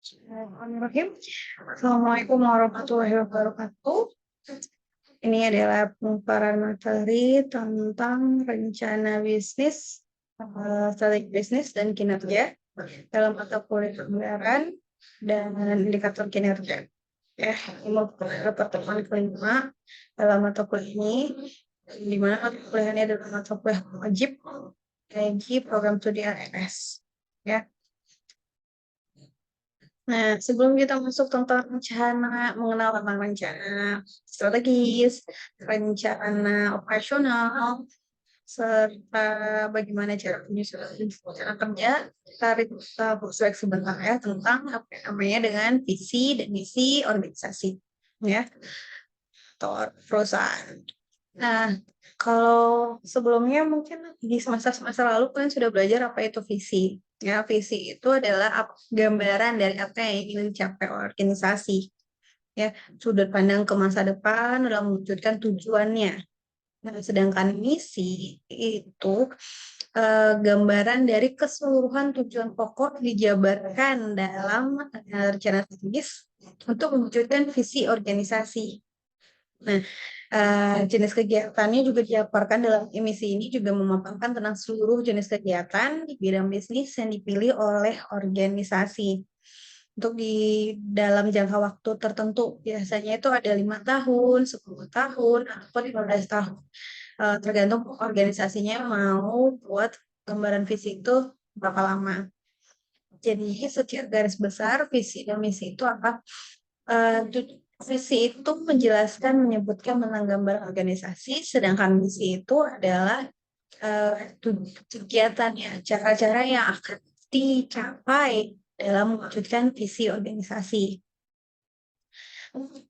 Bismillahirrahmanirrahim. Assalamualaikum warahmatullahi wabarakatuh. Ini adalah pemaparan materi tentang rencana bisnis, strategi bisnis dan kinerja dalam mata kuliah pembayaran dan indikator kinerja. Ya, ini merupakan pertemuan kelima dalam mata kuliah ini, di mana mata kuliah ini adalah mata kuliah wajib bagi program studi ARS. Ya, nah, sebelum kita masuk tentang rencana, mengenal tentang rencana strategis, rencana operasional, serta bagaimana cara penyusunan rencana kerja, kita flashback sebentar ya tentang apa yang namanya dengan visi dan misi organisasi, ya, atau perusahaan. Nah, kalau sebelumnya mungkin di semester-semester lalu kalian sudah belajar apa itu visi. Ya, visi itu adalah gambaran dari apa yang ingin dicapai organisasi. Ya, sudut pandang ke masa depan dalam mewujudkan tujuannya. Nah, sedangkan misi itu gambaran dari keseluruhan tujuan pokok dijabarkan dalam rencana strategis untuk mewujudkan visi organisasi. Nah, jenis kegiatannya juga dijabarkan dalam emisi ini juga memaparkan tentang seluruh jenis kegiatan di bidang bisnis yang dipilih oleh organisasi. Untuk di dalam jangka waktu tertentu, biasanya itu ada 5 tahun, 10 tahun, ataupun 15 tahun. Tergantung organisasinya mau buat gambaran visi itu berapa lama. Jadi secara garis besar visi dan misi itu apa? Visi itu menjelaskan, menyebutkan tentang gambar organisasi, sedangkan misi itu adalah kegiatannya, cara-cara yang akan dicapai dalam mewujudkan visi organisasi.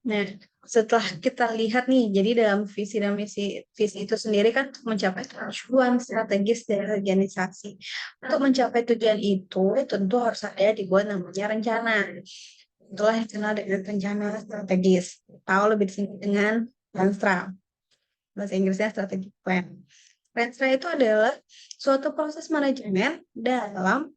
Nah, setelah kita lihat nih, jadi dalam visi dan misi itu sendiri kan untuk mencapai tujuan strategis dari organisasi. Untuk mencapai tujuan itu tentu harus ada dibuat namanya rencana. Itulah yang dikenal dengan rencana strategis. Tahu lebih disingkat dengan Renstra. Bahasa Inggrisnya strategic plan. Renstra itu adalah suatu proses manajemen dalam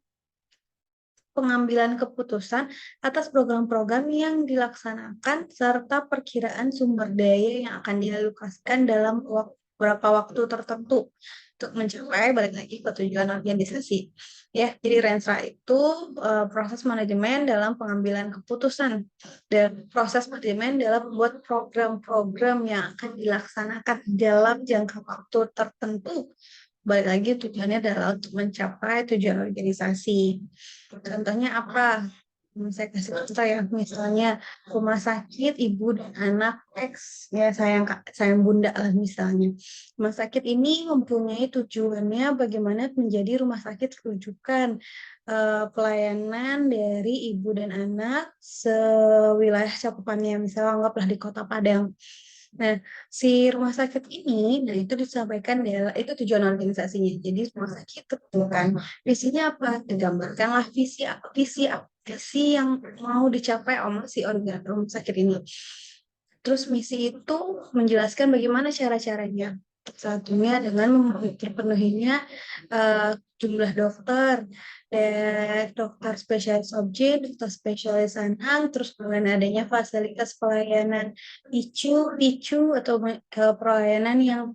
pengambilan keputusan atas program-program yang dilaksanakan serta perkiraan sumber daya yang akan dialokasikan dalam beberapa waktu tertentu untuk mencapai balik lagi ke tujuan organisasi. Ya, jadi Renstra itu proses manajemen dalam pengambilan keputusan dan proses manajemen dalam membuat program-program yang akan dilaksanakan dalam jangka waktu tertentu. Balik lagi tujuannya adalah untuk mencapai tujuan organisasi. Contohnya apa? Saya kasih contoh ya, misalnya rumah sakit ibu dan anak X, ya sayang bunda lah misalnya. Rumah sakit ini mempunyai tujuannya bagaimana menjadi rumah sakit rujukan pelayanan dari ibu dan anak sewilayah cakupannya, misalnya anggaplah di Kota Padang. Nah, si rumah sakit ini, nah itu disampaikan itu tujuan organisasinya. Jadi rumah sakit itu kan visinya apa? Digambarkanlah visi yang mau dicapai oleh si rumah sakit ini. Terus misi itu menjelaskan bagaimana cara-caranya. Satunya dengan terpenuhinya jumlah dokter, dokter spesialis objek, dokter spesialis anak, terus kemudian adanya fasilitas pelayanan ICU atau pelayanan yang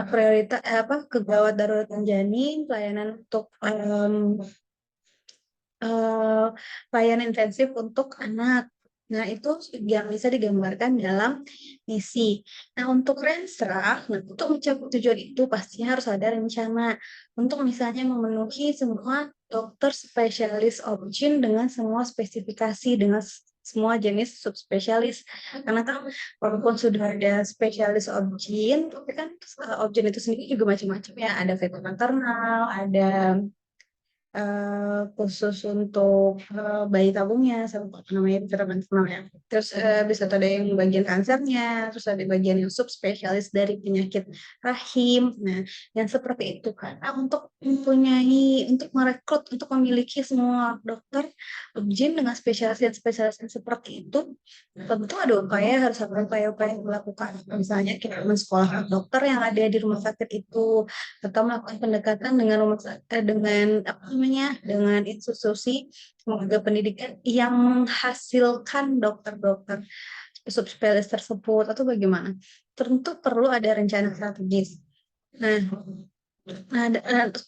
prioritas kegawat daruratan janin, pelayanan untuk pelayanan intensif untuk anak. Nah, itu yang bisa digambarkan dalam misi. Nah, untuk Renstra, untuk mencapai tujuan itu pastinya harus ada rencana. Untuk misalnya memenuhi semua dokter spesialis OB/GYN dengan semua spesifikasi, dengan semua jenis subspesialis. Karena kan walaupun sudah ada spesialis OB/GYN, tapi kan OB/GYN itu sendiri juga macam-macam ya. Ada veto maternal, ada khusus untuk bayi tabungnya, apa namanya, ya. Terus bisa ada yang bagian kansernya, terus ada bagian yang subspesialis dari penyakit rahim. Nah, yang seperti itu kan. Nah, untuk merekrut, untuk memiliki semua dokter OB/GYN dengan spesialis yang seperti itu, tentu harus ada upaya-upaya yang dilakukan. Misalnya kita mensekolahkan dokter yang ada di rumah sakit itu, atau melakukan pendekatan dengan namanya, dengan institusi lembaga pendidikan yang menghasilkan dokter-dokter subspesialis tersebut atau bagaimana? Tentu perlu ada rencana strategis. Nah,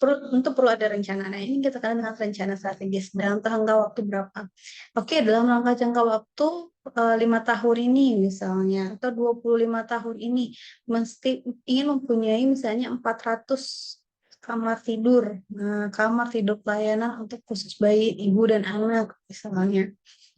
tentu perlu ada rencana. Nah, ini kita kan dengan rencana strategis dalam jangka waktu berapa? Oke, dalam rangka jangka waktu 5 tahun ini misalnya atau 25 tahun ini mesti ingin mempunyai misalnya 400 kamar tidur. Nah, kamar tidur pelayanan untuk khusus bayi, ibu dan anak misalnya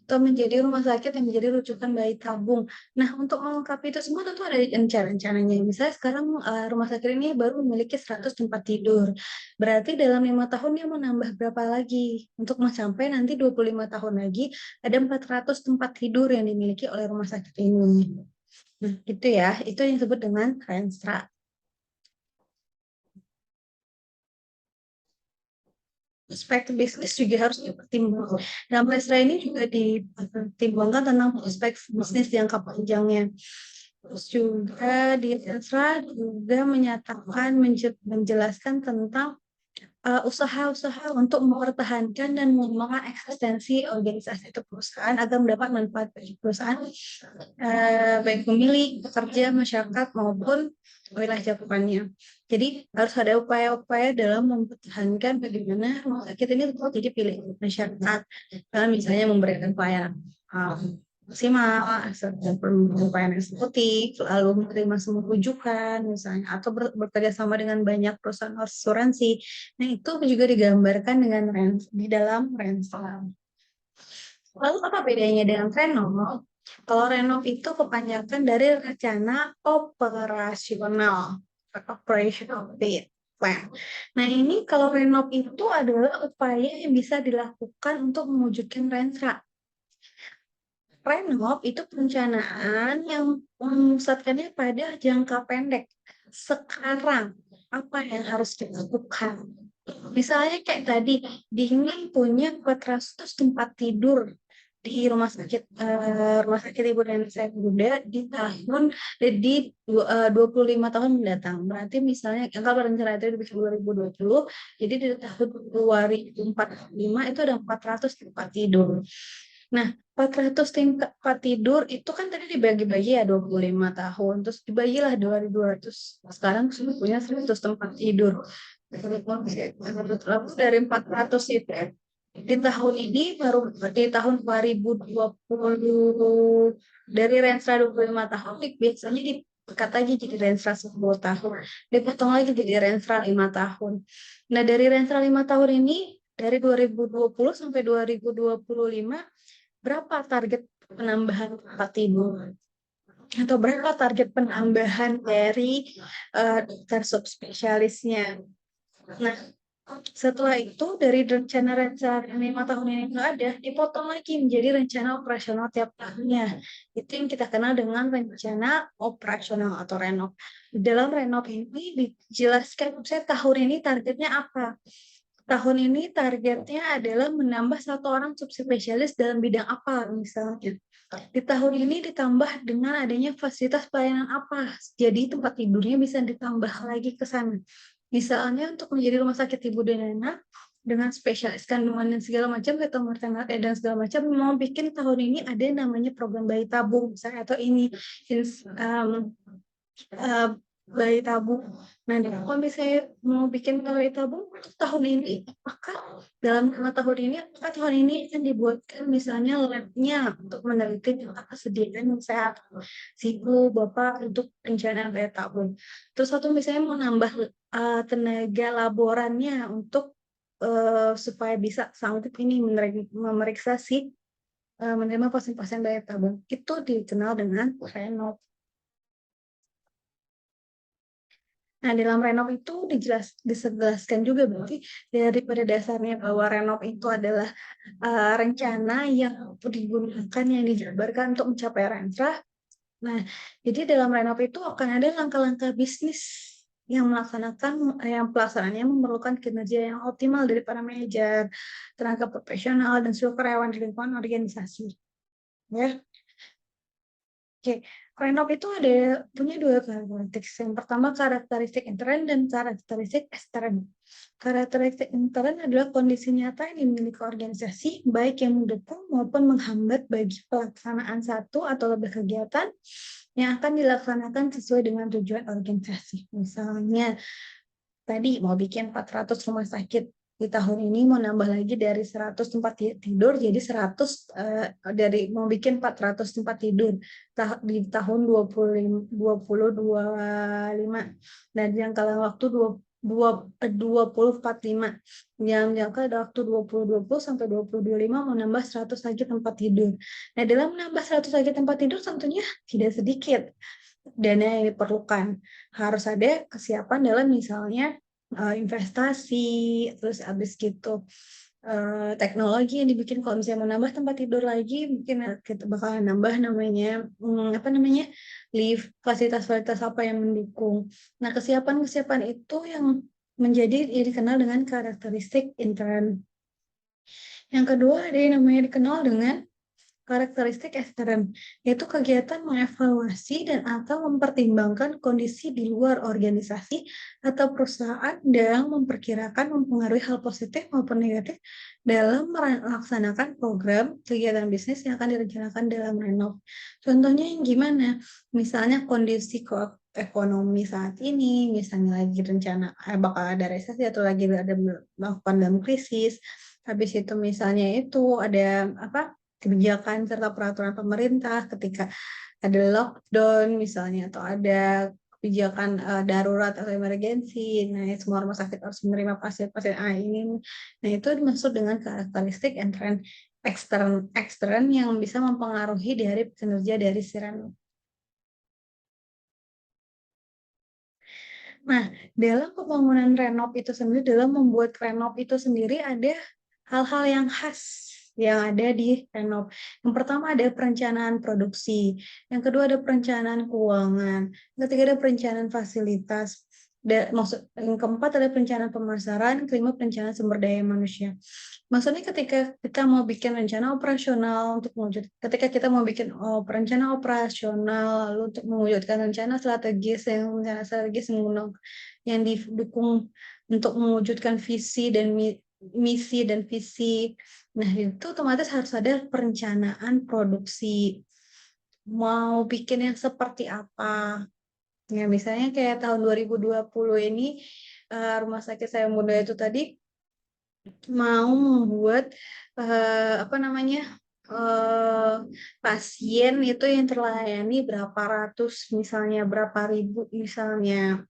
atau menjadi rumah sakit yang menjadi rujukan bayi tabung. Nah, untuk melengkapi itu semua tentu ada rencananya. Misalnya sekarang rumah sakit ini baru memiliki 100 tempat tidur. Berarti dalam 5 tahun dia menambah berapa lagi? Untuk mencapai nanti 25 tahun lagi ada 400 tempat tidur yang dimiliki oleh rumah sakit ini. Nah, itu ya, itu yang disebut dengan Renstra. Aspek bisnis juga harus dipertimbangkan. Dalam Renstra ini juga dipertimbangkan tentang aspek bisnis jangka panjangnya. Terus juga di Renstra juga menyatakan menjelaskan tentang usaha-usaha untuk mempertahankan dan mengembangkan eksistensi organisasi atau perusahaan agar mendapat manfaat bagi perusahaan, baik pemilik, pekerja, masyarakat maupun wilayah cakupannya. Jadi harus ada upaya-upaya dalam mempertahankan bagaimana rumah sakit ini tetap jadi pilihan masyarakat. Dalam misalnya memberikan pelayanan maksimal, pelayanan eksekutif, lalu menerima semua rujukan misalnya, atau bekerja sama dengan banyak perusahaan asuransi. Nah, itu juga digambarkan dengan di dalam Renstra. Lalu apa bedanya dengan renov? Kalau renov itu kepanjangan dari rencana operasional, operational plan. Nah, ini kalau renov itu adalah upaya yang bisa dilakukan untuk mewujudkan Renstra. Renov itu perencanaan yang memusatkannya pada jangka pendek. Sekarang, apa yang harus dilakukan? Misalnya kayak tadi, Dingin punya 400 tempat tidur di rumah sakit ibu dan saya Bunda di tahun di 25 tahun mendatang. Berarti misalnya kalau rencana itu di 2020, jadi di tahun 2045 itu ada 400 tempat tidur. Nah, 400 tempat tidur itu kan tadi dibagi-bagi ya 25 tahun, terus dibagilah 2.200. Sekarang sudah punya 100 tempat tidur. Lalu dari 400 itu di tahun ini baru di tahun 2020 dari Renstra 25 tahun biasanya dipekat aja jadi Renstra 10 tahun. Dipotong lagi jadi Renstra 5 tahun. Nah, dari Renstra 5 tahun ini dari 2020 sampai 2025 berapa target penambahan tempat tidur atau berapa target penambahan dari dokter subspesialisnya. Nah, setelah itu dari rencana 5 tahun ini nggak ada, dipotong lagi menjadi rencana operasional tiap tahunnya. Itu yang kita kenal dengan rencana operasional atau renov. Di dalam renov ini dijelaskan, saya tahun ini targetnya apa? Tahun ini targetnya adalah menambah 1 orang subspesialis dalam bidang apa misalnya. Di tahun ini ditambah dengan adanya fasilitas pelayanan apa. Jadi tempat tidurnya bisa ditambah lagi ke sana. Misalnya untuk menjadi rumah sakit ibu dan anak dengan spesialis kandungan dan segala macam, atau maternal dan segala macam, mau bikin tahun ini ada yang namanya program bayi tabung misalnya, atau ini uh, bayi tabung. Nah, kalau misalnya mau bikin bayi tabung tahun ini, apakah dalam 5 tahun ini, apakah tahun ini akan dibuatkan misalnya labnya untuk meneliti tentang kesediaan yang sehat si ibu bapak untuk perencanaan bayi tabung. Terus satu misalnya mau nambah tenaga laborannya untuk supaya bisa sanggup ini memeriksa si menerima pasien-pasien bayi tabung. Itu dikenal dengan renov. Nah, dalam renov itu dijelaskan juga berarti daripada dasarnya bahwa renov itu adalah rencana yang digunakan, yang dijabarkan untuk mencapai Renstra. Nah, jadi dalam renov itu akan ada langkah-langkah bisnis yang pelaksanaannya memerlukan kinerja yang optimal dari para manajer, tenaga profesional, dan seluruh karyawan di lingkungan organisasi. Ya, Oke, renov itu punya 2 karakteristik. Yang pertama karakteristik intern dan karakteristik ekstern. Karakteristik intern adalah kondisi nyata yang dimiliki organisasi, baik yang mendukung maupun menghambat bagi pelaksanaan satu atau lebih kegiatan yang akan dilaksanakan sesuai dengan tujuan organisasi. Misalnya, tadi mau bikin 400 rumah sakit, di tahun ini mau nambah lagi dari 100 tempat tidur jadi 100, dari mau bikin 400 tempat tidur di tahun 2025 dan jangka waktu 2045. Yang jangka waktu 2020 sampai 2025 mau nambah 100 lagi tempat tidur. Nah, dalam menambah 100 lagi tempat tidur tentunya tidak sedikit dana yang diperlukan. Harus ada kesiapan dalam misalnya, investasi, terus habis gitu, teknologi yang dibikin kalau misalnya mau nambah tempat tidur lagi mungkin, kita bakalan nambah namanya, apa namanya, lift, fasilitas-fasilitas apa yang mendukung. Nah, kesiapan-kesiapan itu yang dikenal dengan karakteristik intern. Yang kedua ada yang namanya dikenal dengan karakteristik ekstern, yaitu kegiatan mengevaluasi dan atau mempertimbangkan kondisi di luar organisasi atau perusahaan dan memperkirakan mempengaruhi hal positif maupun negatif dalam melaksanakan program kegiatan bisnis yang akan direncanakan dalam renov. Contohnya yang gimana? Misalnya kondisi ekonomi saat ini, misalnya lagi rencana bakal ada resesi atau lagi ada melakukan dalam krisis. Habis itu misalnya itu ada apa? Kebijakan serta peraturan pemerintah ketika ada lockdown misalnya atau ada kebijakan, darurat atau emergensi. Nah, semua rumah sakit harus menerima pasien-pasien ini. Nah, itu dimaksud dengan karakteristik intern ekstern yang bisa mempengaruhi dari kinerja dari si Renov. Nah, dalam pembangunan renov itu sendiri, dalam membuat renov itu sendiri ada hal-hal yang khas yang ada di renov. Yang pertama ada perencanaan produksi, yang kedua ada perencanaan keuangan, yang ketiga ada perencanaan fasilitas, yang keempat ada perencanaan pemasaran, kelima perencanaan sumber daya manusia. Maksudnya ketika kita mau bikin rencana operasional ketika kita mau bikin, rencana operasional, lalu untuk mewujudkan rencana strategis yang didukung untuk mewujudkan visi dan misi dan visi. Nah, itu otomatis harus ada perencanaan produksi. Mau bikin yang seperti apa? Ya, misalnya kayak tahun 2020 ini, Rumah Sakit Saya Muda itu tadi mau membuat, apa namanya, pasien itu yang terlayani berapa ratus misalnya, berapa ribu misalnya.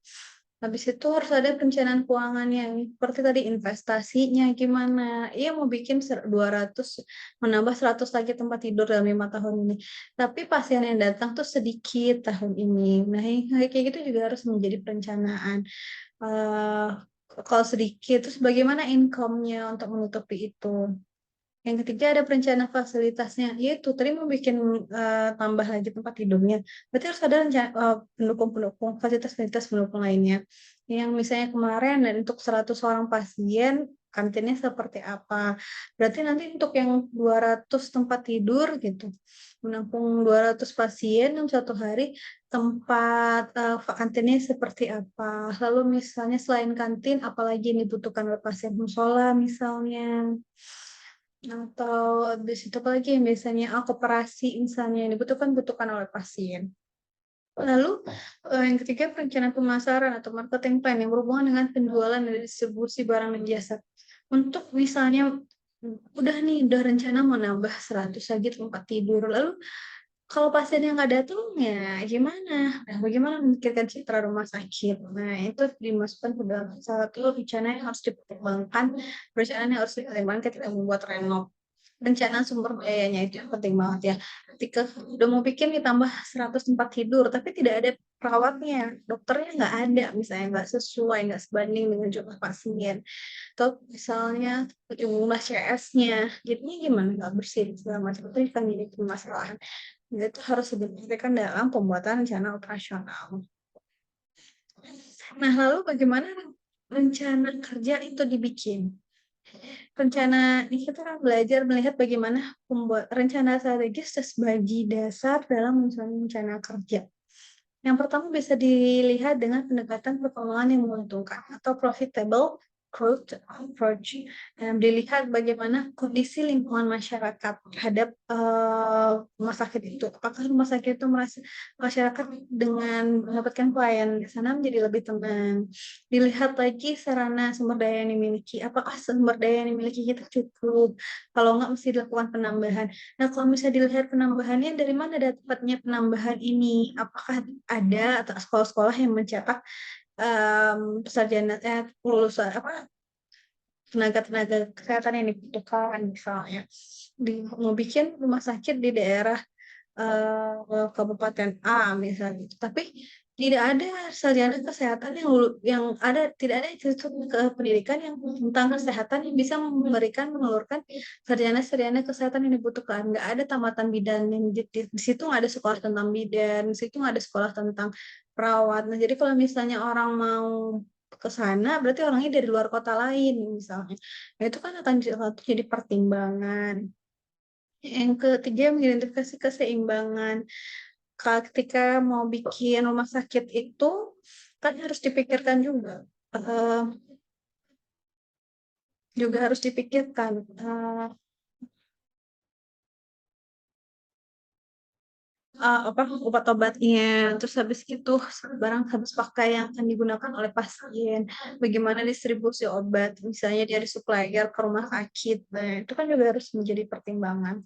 Habis itu harus ada perencanaan keuangan yang seperti tadi investasinya gimana, iya mau bikin 200 menambah 100 lagi tempat tidur dalam 5 tahun ini, tapi pasien yang datang tuh sedikit tahun ini. Nah, yang kayak gitu juga harus menjadi perencanaan. Eee, kalau sedikit, terus bagaimana income-nya untuk menutupi itu. Yang ketiga ada perencanaan fasilitasnya, yaitu tadi mau bikin, tambah lagi tempat tidurnya, berarti harus ada pendukung-pendukung, fasilitas-fasilitas pendukung lainnya. Yang misalnya kemarin dan untuk 100 orang pasien, kantinnya seperti apa. Berarti nanti untuk yang 200 tempat tidur gitu, menampung 200 pasien dalam 1 hari, tempat, kantinnya seperti apa. Lalu misalnya selain kantin, apalagi yang dibutuhkan oleh pasien, musola misalnya. Atau habis itu apalagi yang biasanya koperasi misalnya yang dibutuhkan oleh pasien. Lalu, yang ketiga perencanaan pemasaran atau marketing plan yang berhubungan dengan penjualan dan distribusi barang dan jasa. Untuk misalnya, udah rencana mau nambah 100 lagi tempat tidur, lalu kalau pasiennya nggak datang ya gimana? Nah, bagaimana memikirkan citra rumah sakit? Nah, itu dimasukkan ke dalam salah satu rencana yang harus dipertimbangkan, perencanaan yang harus dipertimbangkan ketika membuat renov. Rencana sumber dayanya itu yang penting banget ya. Ketika udah mau bikin ditambah 100 tempat tidur, tapi tidak ada perawatnya, dokternya nggak ada, misalnya nggak sesuai, nggak sebanding dengan jumlah pasien. Atau misalnya jumlah CS-nya, jadinya gimana? Nggak bersih, segala macam. Itu kan jadi permasalahan. Dan itu harus diperhatikan dalam pembuatan rencana operasional. Nah, lalu bagaimana rencana kerja itu dibikin? Rencana ini kita kan belajar melihat bagaimana pembuat rencana strategis sebagai dasar dalam menyusun rencana kerja. Yang pertama bisa dilihat dengan pendekatan perkembangan yang menguntungkan atau profitable growth approach. Dilihat bagaimana kondisi lingkungan masyarakat terhadap rumah sakit itu. Apakah rumah sakit itu merasa masyarakat dengan mendapatkan pelayanan di sana menjadi lebih tenang. Dilihat lagi sarana sumber daya yang dimiliki. Apakah sumber daya yang dimiliki kita cukup? Kalau enggak mesti dilakukan penambahan. Nah, kalau misalnya dilihat penambahannya dari mana dapatnya penambahan ini? Apakah ada atau sekolah-sekolah yang mencetak sarjana lulusan apa tenaga-tenaga kesehatan yang dibutuhkan misalnya mau bikin rumah sakit di daerah kabupaten A misalnya gitu. Tapi tidak ada sarjana kesehatan yang ada tidak ada institut pendidikan yang tentang kesehatan yang bisa menelurkan sarjana-sarjana kesehatan yang dibutuhkan. Nggak ada tamatan bidan yang di situ nggak ada sekolah tentang bidan, di situ nggak ada sekolah tentang perawat. Nah, jadi kalau misalnya orang mau ke sana berarti orangnya dari luar kota lain misalnya. Nah, itu kan akan jadi pertimbangan. Yang ketiga, mengidentifikasi keseimbangan. Ketika mau bikin rumah sakit itu, kan harus dipikirkan eh, juga harus dipikirkan apa obat-obatnya, terus habis itu barang habis pakai yang akan digunakan oleh pasien, bagaimana distribusi obat, misalnya dari supplier ke rumah sakit, nah itu kan juga harus menjadi pertimbangan.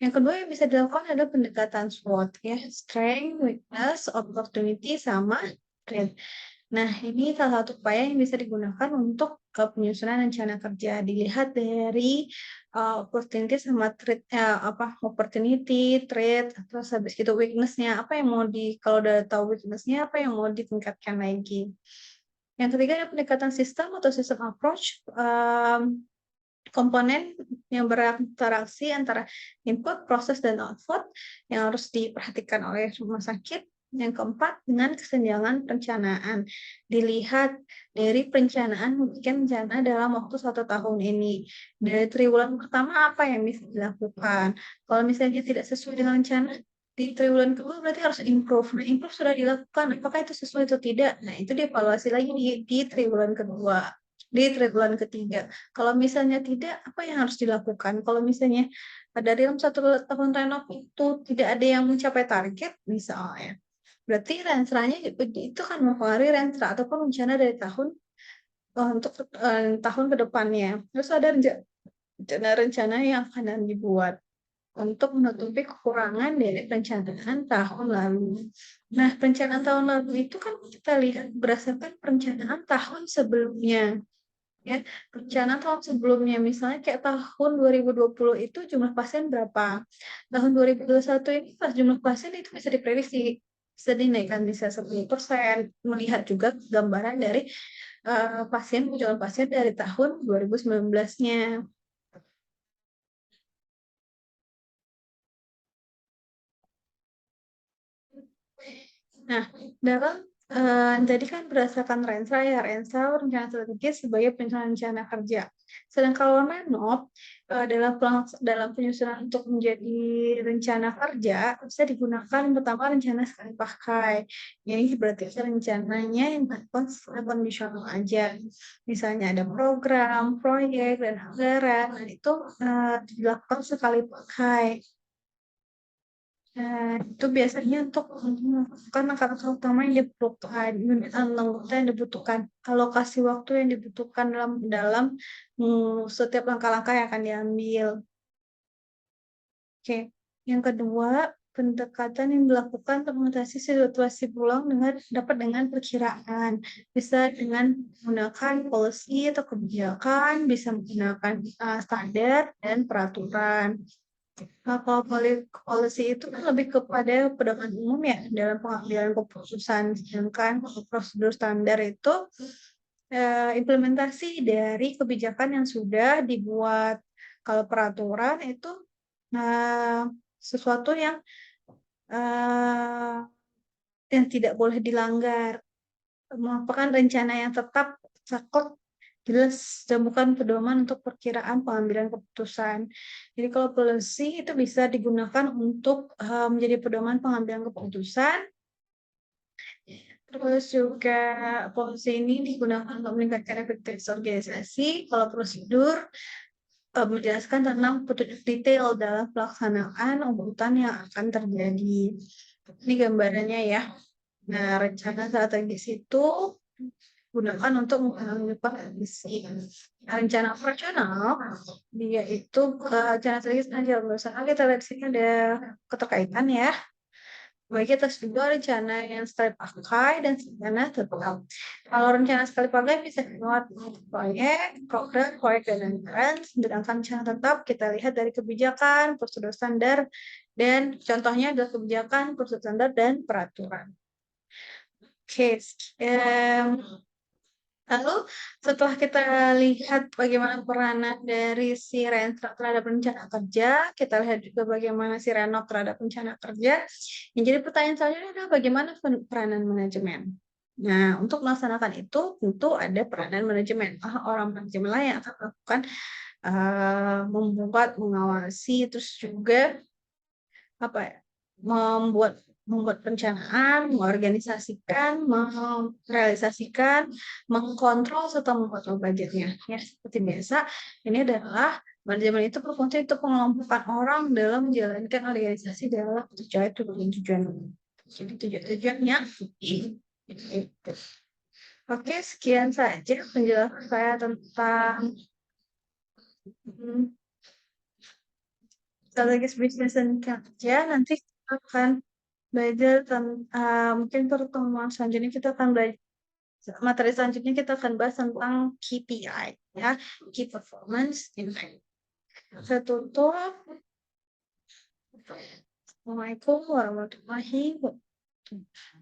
Yang kedua yang bisa dilakukan adalah pendekatan SWOT ya, strength, weakness, opportunity, sama threat. Nah, ini salah satu upaya yang bisa digunakan untuk penyusunan rencana kerja. Dilihat dari opportunity sama threat, opportunity, threat, terus habis itu weakness-nya, apa yang mau kalau udah tahu weakness-nya, apa yang mau ditingkatkan lagi. Yang ketiga ada pendekatan sistem atau system approach. Komponen yang berinteraksi antara input, proses, dan output yang harus diperhatikan oleh rumah sakit. Yang keempat, dengan kesenjangan perencanaan. Dilihat dari perencanaan, mungkin rencana dalam waktu 1 tahun ini. Dari triwulan pertama, apa yang bisa dilakukan? Kalau misalnya tidak sesuai dengan rencana, di triwulan kedua berarti harus improve. Nah, improve sudah dilakukan, apakah itu sesuai atau tidak? Nah, itu dievaluasi lagi di triwulan kedua, di triwulan ketiga. Kalau misalnya tidak, apa yang harus dilakukan? Kalau misalnya dari dalam 1 tahun renov itu tidak ada yang mencapai target, misalnya, berarti rensranya itu kan mempengaruhi rensra ataupun rencana dari tahun untuk tahun ke depannya. Terus ada rencana-rencana yang akan dibuat untuk menutupi kekurangan dari perencanaan tahun lalu. Nah, perencanaan tahun lalu itu kan kita lihat berdasarkan perencanaan tahun sebelumnya. Ya, rencana tahun sebelumnya, misalnya kayak tahun 2020 itu jumlah pasien berapa? Tahun 2021 ini pas jumlah pasien itu bisa diprediksi, bisa dinaikkan bisa 10%, melihat juga gambaran dari jumlah pasien dari tahun 2019-nya. Nah, dalam jadi kan berdasarkan Rensra ya, Rensra rencana strategis sebagai rencana kerja. Sedangkan kalau Menop dalam penyusunan untuk menjadi rencana kerja bisa digunakan pertama rencana sekali pakai. Ini berarti rencananya yang bersifat kondisional aja. Misalnya ada program, proyek, dan anggaran, nah itu dilakukan sekali pakai. Itu biasanya untuk kan langkah-langkah utama yang diperlukan, unit anggota yang dibutuhkan, alokasi waktu yang dibutuhkan dalam dalam setiap langkah-langkah yang akan diambil. Oke, yang kedua, pendekatan yang dilakukan untuk mengatasi situasi pulang dapat dengan perkiraan, bisa dengan menggunakan policy atau kebijakan, bisa menggunakan standar dan peraturan. Nah, kalau policy itu kan lebih kepada pedoman umum ya dalam pengambilan keputusan, sedangkan kalau prosedur standar itu implementasi dari kebijakan yang sudah dibuat. Kalau peraturan itu eh, sesuatu eh, yang tidak boleh dilanggar, merupakan rencana yang tetap saklek jelas dan bukan pedoman untuk perkiraan pengambilan keputusan. Jadi kalau policy itu bisa digunakan untuk, menjadi pedoman pengambilan keputusan, terus juga policy ini digunakan untuk meningkatkan efektivitas organisasi. Kalau prosedur, menjelaskan tentang petunjuk detail dalam pelaksanaan urutan yang akan terjadi. Ini gambarannya ya. Nah, rencana strategis itu gunakan untuk menentukan visi. Rencana operasional, dia itu rencana strategis aja. Misalnya kita lihat sini ada keterkaitan ya. Bagi atas dua rencana yang sekali pakai dan rencana tetap. Kalau rencana sekali pakai bisa dimuat proyek, program, proyek dan anggaran. Sedangkan rencana tetap kita lihat dari kebijakan, prosedur standar, dan contohnya adalah kebijakan, prosedur standar, dan peraturan. Oke, lalu setelah kita lihat bagaimana peranan dari si Renstra terhadap rencana kerja, kita lihat juga bagaimana si Renov terhadap rencana kerja. Yang jadi pertanyaan selanjutnya adalah bagaimana peranan manajemen. Nah, untuk melaksanakan itu tentu ada peranan manajemen. Orang manajemen lah yang akan melakukan membuat, mengawasi, terus juga apa ya, membuat perencanaan, mengorganisasikan, merealisasikan, mengkontrol serta membuat budgetnya. Ya, seperti biasa, ini adalah manajemen itu berfungsi untuk mengelompokkan orang dalam menjalankan organisasi dalam tujuan-tujuan. Jadi tujuan-tujuannya itu. Oke, sekian saja penjelasan saya tentang strategis bisnis dan kerja. Nanti kita akan belajar tentang mungkin pertemuan selanjutnya kita akan belajar materi selanjutnya kita akan bahas tentang KPI ya, Key Performance Index. Saya tutup. Assalamualaikum warahmatullahi wabarakatuh.